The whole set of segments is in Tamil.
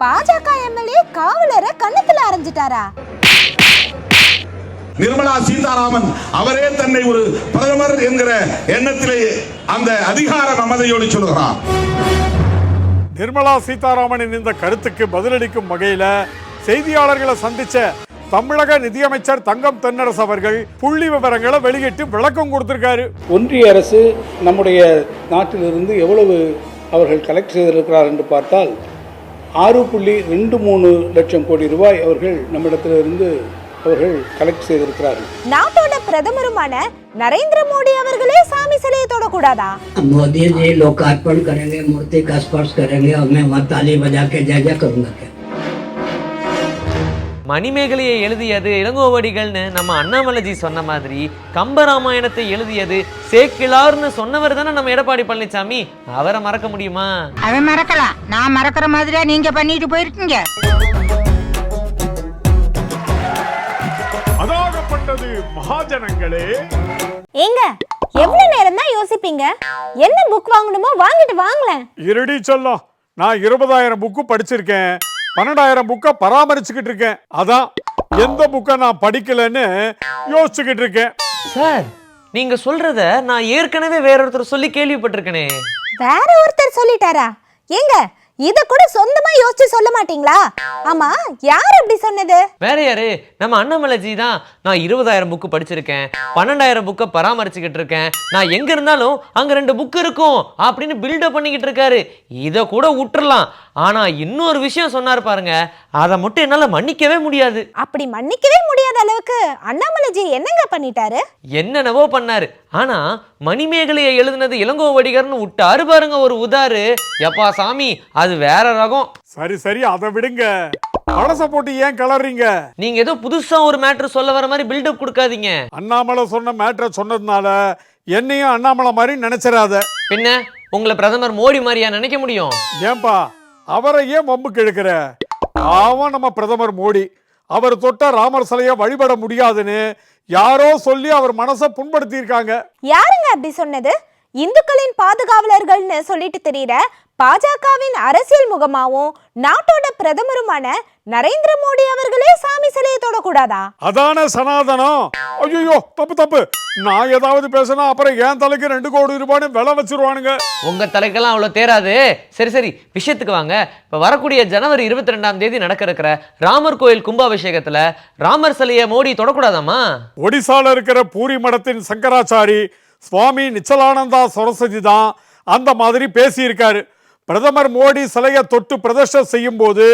பாஜக எம்எல்ஏ காவலரை கண்ணத்துல அரைஞ்சிட்டாரா? நிர்மலா சீதாராமன் அவரே தன்னை ஒரு பிரதமர் என்கிற எண்ணத்திலே அந்த அதிகார மமதையோடு சொல்கிறார். நிர்மலா சீதாராமனின் இந்த கருத்துக்கு பதிலளிக்கும் வகையில செய்தியாளர்களை சந்திச்ச தமிழக நிதியமைச்சர் தங்கம் தென்னரசு அவர்கள் புள்ளி விவரங்களை வெளியிட்டு விளக்கம் கொடுத்திருக்காரு. ஒன்றிய அரசு நம்முடைய நாட்டிலிருந்து எவ்வளவு அவர்கள் கலெக்ட் செய்திருக்கிறார் என்று பார்த்தால் 6.23 லட்சம் கோடி ரூபாய் அவர்கள் நம்மிடத்திலிருந்து அவர்கள் கலெக்ட் செய்திருக்கிறார்கள். நாட்டோட பிரதமருமான நரேந்திர மோடி அவர்களே சாமி சிலையை தொடக்கூடாதா? मोदी जी लोकार्पण करेंगे, मूर्ति का स्पर्श करेंगे और मैं वहाँ ताली बजा के जय जय करूंगा क्या? மணிமேகலையை எழுதியது இளங்கோவடிகள்னு நம்ம அண்ணாமலைஜி சொன்ன மாதிரி கம்பராமாயணத்தை எழுதியது சேக்கிழார்னு சொன்னவர் தானே நம்ம எடப்பாடி பழனிசாமி. அவரை மறக்க முடியுமா? அவன் மறக்கலாம், நான் மறக்கிற மாதிரியா நீங்க பண்ணிட்டு போயிருக்கீங்க. அதாகப்பட்டது மகாஜனங்களே. ஏங்க எவ்வளவு நேரம் தான் யோசிப்பீங்க? என்ன புக் வாங்கணுமோ வாங்கிட்டு வாங்கலாம். இருடி சொல்லும், நான் 20,000 புக்கு படிச்சிருக்கேன், 12,000 புக்கை பராமரிச்சுக்கிட்டு இருக்கேன். அதான் எந்த புக்கை நான் படிக்கலன்னு யோசிச்சுக்கிட்டு இருக்கேன். சார், நீங்க சொல்றத நான் ஏற்கனவே வேற ஒருத்தர் சொல்லி கேள்விப்பட்டிருக்கேனே. வேற ஒருத்தர் சொல்லிட்டாரா? ஏங்க இத கூட சொந்தமா யோசிச்சு சொல்ல மாட்டீங்களா? ஆமா, யார் அப்படி சொன்னது? வேற யாரு? நம்ம அண்ணாமலைஜி தான். நான் 20,000 புக்கு படிச்சிருக்கேன், 12,000 புக்கை பராமரிச்சுக்கிட்டு இருக்கேன், நான் எங்க இருந்தாலும் அங்க 2 புக்கு இருக்கும் அப்படின்னு பில்டப் பண்ணிக்கிட்டு இருக்காரு. இத கூட விட்டுறலாம். ஆனா இன்னொரு விஷயம் சொன்னார் பாருங்க, அதை மட்டும் என்னால மன்னிக்கவே முடியாது. அப்படி மன்னிக்கவே முடியாத அளவுக்கு அண்ணாமலைஜி என்னங்க பண்ணிட்டாரு? என்னென்னவோ பண்ணாரு. ஆனா மணிமேகலையை எழுதுனது இளங்கோவடிகர்னு விட்டாரு பாருங்க ஒரு உதாரு. எப்பா சாமி, அது வேற ரகம். சரி சரி, அதை விடுங்க. பழச போட்டு ஏன் கலறீங்க? நீங்க ஏதோ புதுசா ஒரு மேட்டர் சொல்ல வர மாதிரி பில்டப் கொடுக்காதீங்க. அண்ணாமலை சொன்ன மேட்டரை சொன்னதுனால என்னையும் அண்ணாமலை மாதிரி நினைச்சிடாத. பின்ன உங்களை பிரதமர் மோடி மாதிரியா நினைக்க முடியும்? ஏன்பா அவரை ஏன் வம்புக்கு எடுக்கிற? அவன் நம்ம பிரதமர் மோடி, அவர் தொட்ட ராமர் சிலையை வழிபட முடியாதுன்னு யாரோ சொல்லி அவர் மனசை புண்படுத்தி இருக்காங்க. யாருங்க அப்படி சொன்னது? இந்துக்களின் பாதுகாவலர்கள்னு சொல்லிட்டு தெரியற பாஜகவின் அரசியல் முகமாவும் நாட்டோட பிரதமருமான நரேந்திர மோடி அவர்களே சாமி சிலையை தொடக்கூடாதா? அதான சனாதனம். ஐயோ தப்பு தப்பு. நான் ஏதாவது பேசினா அப்புறம் என் தலைக்கு 2 கோடி ரூபாய்னு விலை வச்சிருவானுங்க. உங்க தலைக்கெல்லாம் அவ்வளவு தேராது. சரி சரி, விஷயத்துக்கு வாங்க. இப்ப வரக்கூடிய ஜனவரி 22ஆம் தேதி நடக்க இருக்கிற ராமர் கோயில் கும்பாபிஷேகத்துல ராமர் சிலையை மோடி தொடக்கூடாதாமா? ஒடிசால இருக்கிற பூரி மடத்தின் சங்கராச்சாரி சுவாமி நிச்சலானந்தா சரஸ்வதி தான் அந்த மாதிரி பேசியிருக்காரு. பிரதமர் மோடி சிலையை தொட்டு பிரதர்ஷனம் செய்யும் போது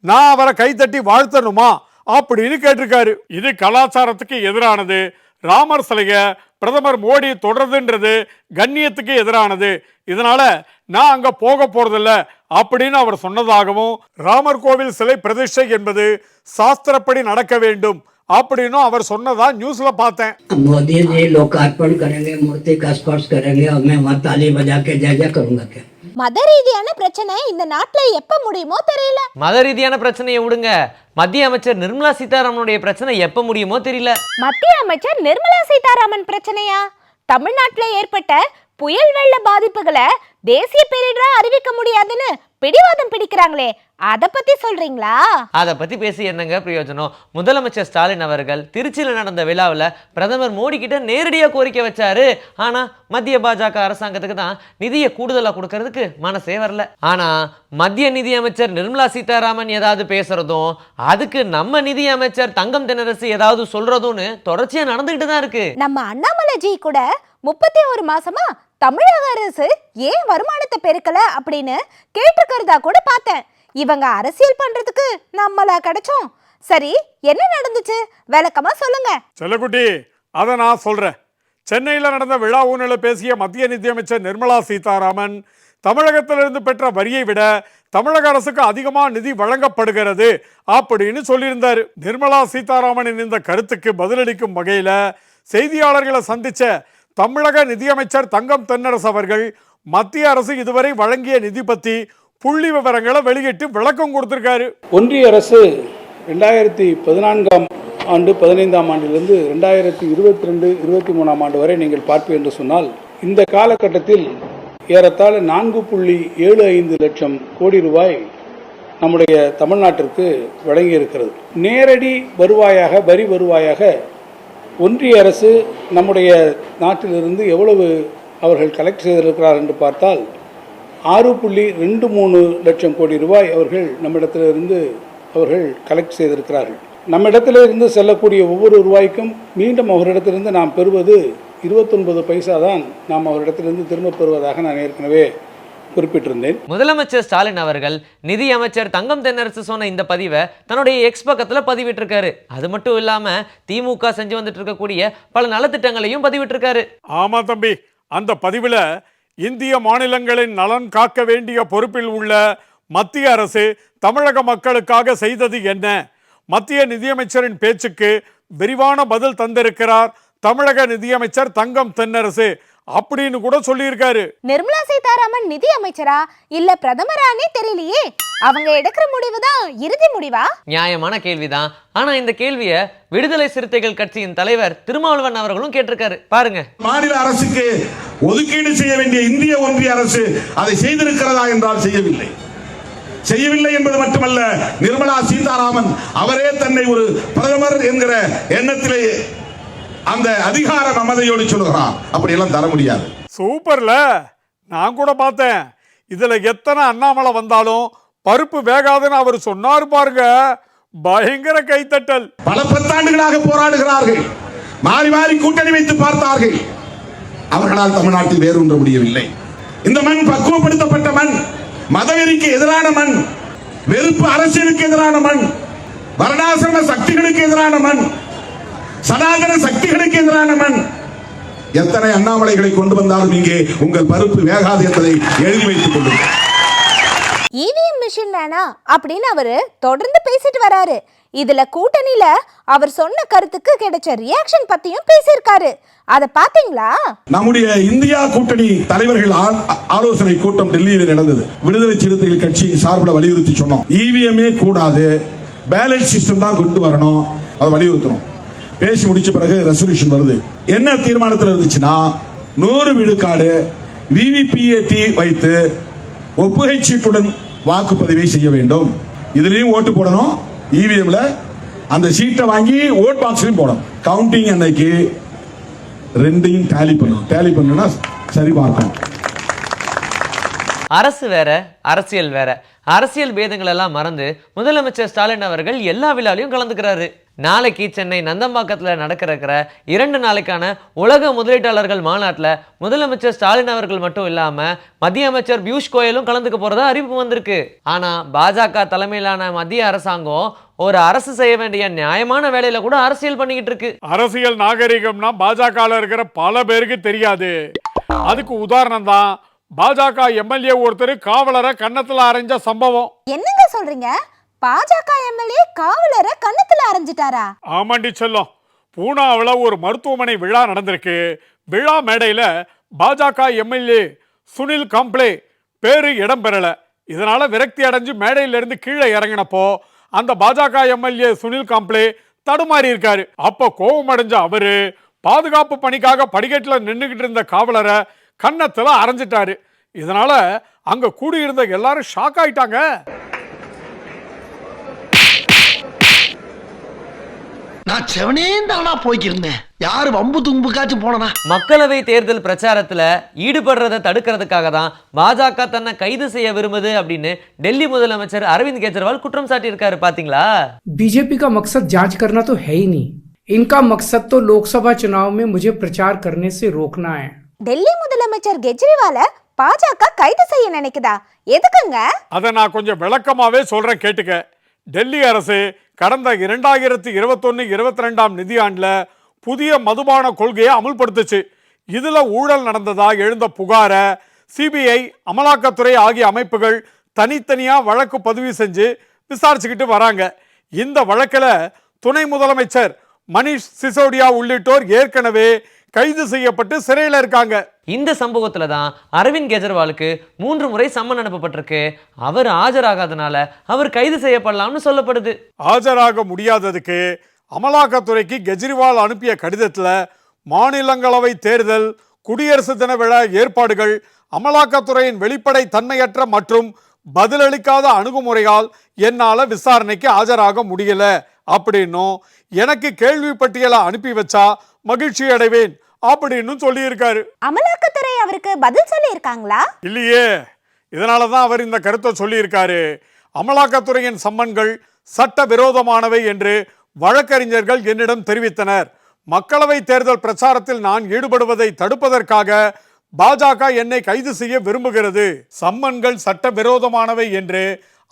நான் அவரை கைத்தட்டி வாழ்த்தணுமா அப்படின்னு கேட்டிருக்காரு. இது கலாச்சாரத்துக்கு எதிரானது. ராமர் சிலையை பிரதமர் மோடி தொடர்றதுன்றது கண்ணியத்துக்கு எதிரானது. இதனால நான் அங்க போக போறதில்ல அப்படின்னு அவர் சொன்னதாகவும், ராமர் கோவில் சிலை பிரதிஷ்டை என்பது சாஸ்திரப்படி நடக்க வேண்டும் அப்படின்னு அவர் சொன்னதா நியூஸ்ல பார்த்தேன். मोदी जी लोकार्पण करेंगे, मूर्ति का स्पर्श करेंगे और मैं वहाँ ताली बजा के जय जय करूंगा क्या? மத ரீதியான பிரச்சனை இந்த நாட்டுல எப்ப முடியுமோ தெரியல. மத ரீதியான பிரச்சனையை விடுங்க, மத்திய அமைச்சர் நிர்மலா சீதாராமனுடைய பிரச்சனை எப்ப முடியுமோ தெரியல. மத்திய அமைச்சர் நிர்மலா சீதாராமன் பிரச்சனையா? தமிழ்நாட்டுல ஏற்பட்ட புயல் வெள்ள பாதிப்புகளை தேசிய பேரிடரா அறிவிக்க முடியாதுன்னு பிடிவாதம் பிடிக்கிறாங்களே, அத பத்தி சொல்றீங்களா? அதை பத்தி பேசி என்னங்க பிரயோஜனம்? முதலமைச்சர் ஸ்டாலின் அவர்கள் திருச்சியில நடந்த விழாவில் பிரதமர் மோடி கிட்ட நேரடியா கோரிக்கை வச்சாரு. ஆனா மத்திய பாஜக அரசாங்கத்துக்கு தான் நிதியை கூடுதலா கொடுக்கறதுக்கு மனசே வரல. ஆனா மத்திய நிதி அமைச்சர் நிர்மலா சீதாராமன் ஏதாவது பேசுறதும், அதுக்கு நம்ம நிதி அமைச்சர் தங்கம் தென்னரசு ஏதாவது சொல்றதும்னு தொடர்ச்சியா நடந்துகிட்டு தான் இருக்கு. நம்ம அண்ணாமலைஜி கூட 31 மாசமா தமிழக அரசு ஏன் வருமானத்தை பெருக்கல அப்படின்னு கேட்டிருக்கிறதா கூட பார்த்தேன். இவங்க அரசியல் பண்றதுக்கு நம்மளா கிடைச்சோம். சரி, என்ன நடந்துச்சு விளக்கமா சொல்லுங்க. செல்லக்குட்டி, அதை நான் சொல்றேன். சென்னையில் நடந்த விழா ஊழல பேசிய மத்திய நிதியமைச்சர் நிர்மலா சீதாராமன் தமிழகத்திலிருந்து பெற்ற வரியை விட தமிழக அரசுக்கு அதிகமாக நிதி வழங்கப்படுகிறது அப்படின்னு சொல்லியிருந்தார். நிர்மலா சீதாராமனின் இந்த கருத்துக்கு பதிலளிக்கும் வகையில செய்தியாளர்களை சந்திச்ச தமிழக நிதியமைச்சர் தங்கம் தென்னரசு அவர்கள் மத்திய அரசு இதுவரை வழங்கிய நிதி பத்தி புள்ளி விவரங்களை வெளியிட்டு விளக்கம் கொடுத்திருக்காரு. ஒன்றிய அரசு 2014ஆம் ஆண்டு 15ஆம் ஆண்டிலிருந்து 2022-23ஆம் ஆண்டு வரை நீங்கள் பார்ப்பீர்கள் என்று சொன்னால், இந்த காலகட்டத்தில் ஏறத்தாழ 4.75 லட்சம் கோடி ரூபாய் நம்முடைய தமிழ்நாட்டிற்கு வழங்கியிருக்கிறது. நேரடி வருவாயாக, வரி வருவாயாக ஒன்றிய அரசு நம்முடைய நாட்டிலிருந்து எவ்வளவு அவர்கள் கலெக்ட் செய்திருக்கிறார் என்று பார்த்தால் 6.23 லட்சம் கோடி ரூபாய் அவர்கள் நம்மிடத்திலிருந்து அவர்கள் கலெக்ட் செய்திருக்கிறார்கள். நம்மிடத்திலிருந்து செல்லக்கூடிய ஒவ்வொரு ரூபாய்க்கும் மீண்டும் அவரிடத்திலிருந்து நாம் பெறுவது 29 பைசா தான் நாம் அவரிடத்திலிருந்து திரும்ப பெறுவதாக நான் ஏற்கனவே குறிப்பிட்டிருந்தேன். முதலமைச்சர் ஸ்டாலின் அவர்கள் நிதி அமைச்சர் தங்கம் தென்னரசு சொன்ன இந்த பதிவை தன்னுடைய எக்ஸ் பக்கத்துல பதிவிட்டிருக்காரு. அது மட்டும் இல்லாம திமுக செஞ்சு வந்துட்டு இருக்கக்கூடிய பல நலத்திட்டங்களையும் பதிவிட்டிருக்காரு. ஆமா தம்பி, அந்த பதிவில் இந்திய மாநிலங்களின் நலன் காக்க வேண்டிய பொறுப்பில் உள்ள மத்திய அரசு தமிழக மக்களுக்காக செய்தது என்ன? மத்திய நிதியமைச்சரின் பேச்சுக்கு விரிவான பதில் தந்திருக்கிறார் தமிழக நிதியமைச்சர் தங்கம் தென்னரசு அப்படின்னு கூட சொல்லியிருக்காரு. நிர்மலா சீதாராமன் நிதி அமைச்சரா இல்ல பிரதமரானே தெரியலையே. அவங்க எடுக்கிற முடிவு தான் இறுதி முடிவா? நியாயமான கேள்விதான். ஆனா இந்த கேள்வியை விடுதலை சிறுத்தைகள் கட்சியின் தலைவர் திருமாவளவன் அவர்களும் கேட்டிருக்காரு. பாருங்க. மாநில அரசுக்கு ஒதுக்கீடு செய்ய வேண்டிய இந்திய ஒன்றிய அரசு அதை செய்திருக்கிறதா என்றால் செய்யவில்லை என்பது மட்டுமல்ல, நிர்மலா சீதாராமன் அவரே தன்னை ஒரு பிரதமர் என்கிற எண்ணத்திலே அந்த அதிகார மமதையோடு சொல்லுகிறான். அப்படியெல்லாம் தர முடியாது. சூப்பர்ல, நான் கூட பார்த்தேன். இதுல எத்தனை அண்ணாமலை வந்தாலும் பருப்பு வேகாதுன்னு அவர் சொன்னார் பாருங்க, பயங்கர கைத்தட்டல். பல பத்தாண்டுகளாக போராடுகிறார்கள், மாறி மாறி கூட்டணி வைத்து பார்த்தார்கள். அவர்களால் தமிழ்நாட்டில் வேறொன்ற முடியவில்லை. இந்த மண் பக்குவப்படுத்தப்பட்ட மண், மதவெறிக்கு எதிரான மண், வெறுப்பு அரசியலுக்கு எதிரான மண், வர்ணாசிரம சக்திகளுக்கு எதிரான மண், சனாதன சக்திகளுக்கு எதிரான மண். எத்தனை அண்ணாமலைகளை கொண்டு வந்தாலும் இங்கே உங்கள் பருப்பு வேகாது என்பதை எழுதி வைத்துக் கொள்ளுங்கள். இவிஎம் மிஷின் வேணா அப்படின்னு அவரு தொடர்ந்து பேசிட்டு வராரு. இதுல கூட்டணியில அவர் சொன்ன கருத்துக்கு கிடைச்ச ரியாக்ஷன் பத்தியும் பேசியிருக்காரு. அத பாத்தீங்களா? நம்முடைய இந்தியா கூட்டணி தலைவர்கள் ஆலோசனை கூட்டம் டெல்லியில் நடந்தது. விடுதலை சிறுத்தைகள் கட்சி சார்பில் வலியுறுத்தி சொன்னோம், இவிஎம்ஏ கூடாது, பேலன்ஸ் சிஸ்டம் தான் கொண்டு வரணும், அதை வலியுறுத்தணும். பேசி முடிச்ச பிறகு ரெசல்யூஷன் வருது. என்ன தீர்மானத்தில் இருந்துச்சுன்னா 100 விழுக்காடு விவிபிஏடி வைத்து ஒப்புகை சீட்டுடன் வாக்குப்பதிவை செய்ய வேண்டும். இதுலயும் ஓட்டு போடணும், இவிஎம்ல அந்த சீட்டை வாங்கி ஓட் பாக்ஸ்லயும் போடணும். கவுண்டிங் அன்னைக்கு ரெண்டையும் டேலி பண்ணணும்னா சரி பார்க்கணும். அரசு வேற, அரசியல் வேற. அரசியல் பேதங்கள் எல்லாம் மறந்து முதலமைச்சர் ஸ்டாலின் அவர்கள் எல்லா விழாலையும் கலந்துக்கிறாரு. நாளைக்கு சென்னை நந்தம்பாக்கத்தில் நடக்கிற 2 நாளைக்கான உலக முதலீட்டாளர்கள் மாநாட்டில் முதலமைச்சர் ஸ்டாலின் அவர்கள் மட்டும் இல்லாமல் மத்திய அமைச்சர் பியூஷ் கோயலும் கலந்துக்க போறதா அறிவிப்பு வந்திருக்கு. ஆனா பாஜக தலைமையிலான மத்திய அரசாங்கம் ஒரு அரசு செய்ய வேண்டிய நியாயமான வேலையில கூட அரசியல் பண்ணிக்கிட்டு இருக்கு. அரசியல் நாகரிகம்னா பாஜக இருக்கிற பல பேருக்கு தெரியாது. அதுக்கு உதாரணம் தான் பாஜக எம்எல்ஏ ஒருத்தர் காவலரை கன்னத்துல அரைஞ்ச சம்பவம். என்னங்க சொல்றீங்க? பாஜக எம்எல்ஏ காவலரை கன்னத்துல அரைஞ்சிட்டாரா? ஆமாண்டி செல்லம், பூனாவில் ஒரு மருத்துவமனை விழா நடந்திருக்கு. விழா மேடையில பாஜக எம்எல்ஏ சுனில் காம்ப்ளே பேரு இடம்பெறல. இதனால விரக்தி அடைஞ்சு மேடையிலிருந்து கீழே இறங்கினப்போ அந்த பாஜக எம்எல்ஏ சுனில் காம்ப்ளே தடுமாறி இருக்காரு. அப்ப கோபம் அடைஞ்ச அவரு பாதுகாப்பு பணிக்காக படிக்கட்டுல நின்றுகிட்டு இருந்த காவலரை கன்னத்துல அரைஞ்சிட்டாரு. இதனால அங்க கூடியிருந்த எல்லாரும் ஷாக் ஆயிட்டாங்க. நான் செவனேந்தானா போய்க்கிருந்தேன், யாரு வம்பு தும்புக்காச்சும் போனா. மக்களவை தேர்தல் பிரச்சாரத்துல ஈடுபடுறதை தடுக்கிறதுக்காக தான் பாஜக தன்னை கைது செய்ய விரும்புது அப்படின்னு டெல்லி முதலமைச்சர் அரவிந்த் கெஜ்ரிவால் குற்றம் சாட்டியிருக்காரு. பாத்தீங்களா? बीजेपी का मकसद जांच करना तो है ही नहीं, इनका मकसद तो लोकसभा चुनाव में मुझे प्रचार करने से रोकना है. டெல்லி முதலமைச்சர் கெஜ்ரிவால பாஜக கைது செய்ய நினைக்குதா? எதுக்குங்க? அதை நான் கொஞ்சம் விளக்கமாவே சொல்றேன், கேட்டுக்க. டெல்லி அரசு கடந்த 2021-22 நிதியாண்டுல புதிய மதுபான கொள்கையை அமுல்படுத்துச்சு. இதுல ஊழல் நடந்ததா எழுந்த புகாரை சிபிஐ, அமலாக்கத்துறை ஆகிய அமைப்புகள் தனித்தனியா வழக்கு பதிவு செஞ்சு விசாரிச்சுக்கிட்டு வராங்க. இந்த வழக்கில் துணை முதலமைச்சர் மணிஷ் சிசோடியா உள்ளிட்டோர் ஏற்கனவே கைது செய்யப்பட்டு சிறையில் இருக்காங்க. இந்த சம்பவத்துல தான் அரவிந்த் கெஜ்ரிவாலுக்கு 3 முறை சம்மன் அனுப்பப்பட்டிருக்கு. அவர் ஆஜராகாதனால அவர் கைது செய்யப்படலாம்னு சொல்லப்படுது. ஆஜராக முடியாததுக்கு அமலாக்கத்துறைக்கு கெஜ்ரிவால் அனுப்பிய கடிதத்தில் மாநிலங்களவை தேர்தல், குடியரசு தின விழா ஏற்பாடுகள், அமலாக்கத்துறையின் வெளிப்படை தன்மையற்ற மற்றும் பதிலளிக்காத அணுகுமுறையால் என்னால விசாரணைக்கு ஆஜராக முடியல அப்படின்னும் எனக்கு கேள்வி பட்டியலை அனுப்பி வச்சா மகிழ்ச்சி அடைவேன் அப்படின்னு சொல்லியிருக்காரு. அமலாக்கத்துறை அவருக்கு பதில் சொல்லி இருக்காங்களா? இல்லையே, இதனாலதான் அவர் இந்த கருத்தை சொல்லியிருக்காரு. அமலாக்கத்துறையின் சம்மன்கள் சட்ட விரோதமானவை என்று வழக்கறிஞர்கள் என்னிடம் தெரிவித்தனர். மக்களவை தேர்தல் பிரச்சாரத்தில் நான் ஈடுபடுவதை தடுப்பதற்காக பாஜக என்னை கைது செய்ய விரும்புகிறது. சம்மன்கள் சட்ட விரோதமானவை என்று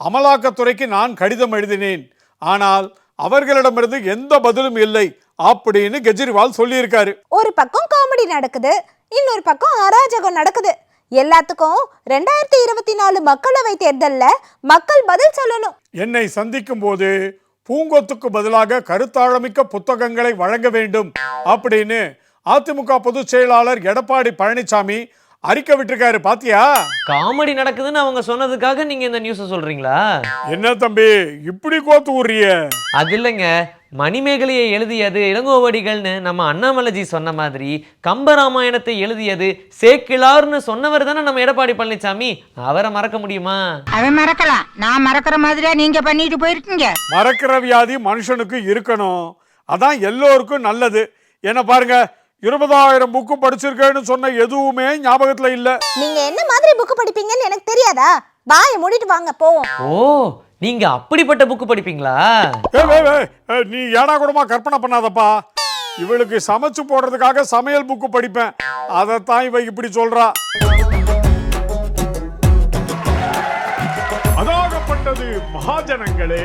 அமலாக்கத்துறைக்கு நான் கடிதம் எழுதினேன். ஆனால் அவர்களிடமிருந்து எந்த பதிலும் இல்லை அப்படின்னு கெஜ்ரிவால் சொல்லியிருக்காரு. ஒரு பக்கம் காமெடி நடக்குது, இன்னொரு பக்கம் அராஜகம் நடக்குது. எல்லாத்துக்கும் 2024 மக்களவை தேர்தல்ல மக்கள் பதில் சொல்லணும். என்னை சந்திக்கும் போது பூங்கொத்துக்கு பதிலாக கருத்தாழமிக்க புத்தகங்களை வழங்க வேண்டும் அப்படின்னு அதிமுக பொதுச் செயலாளர் எடப்பாடி பழனிசாமி அறிக்கை விட்டிருக்காரு. பாத்தியா? காமெடி நடக்குதுன்னு அவங்க சொன்னதுக்காக நீங்க இந்த நியூஸை சொல்றீங்களா? என்ன தம்பி இப்படி கோத்து ஊறிய? அது இல்லைங்க, மணிமேகலையை எழுதியது இளங்கோவடிகள்னு நம்ம அண்ணாமலைஜி சொன்ன மாதிரி கம்பராமாயணத்தை எழுதியது சேக்கிழார்னு சொன்னவர் தானே நம்ம எடப்பாடி பழனிசாமி. அவரை மறக்க முடியுமா? அவன் மறக்கலாம், நான் மறக்கிற மாதிரியா நீங்க பண்ணிட்டு போயிருக்கீங்க. மறக்கிற வியாதி மனுஷனுக்கு இருக்கணும், அதான் எல்லோருக்கும் நல்லது. என்ன பாருங்க, 20,000 புக்கு படிச்சிருக்கேன்னு சொன்ன எதுவுமே ஞாபகத்துல இல்ல. நீங்க என்ன மாதிரி புக் படிப்பீங்கன்னு எனக்கு தெரியாதா? வாயை மூடிட்டு வாங்க போவோம். ஓ, நீங்க அப்படிப்பட்ட புக்கு படிப்பீங்களா? நீ ஏடா கூடமா கற்பனை பண்ணாதப்பா. இவளுக்கு சமைச்சு போடுறதுக்காக சமையல் புக்கு படிப்பேன், அதைத்தான் இவ இப்படி சொல்றா. அதாகப்பட்டது மகாஜனங்களே.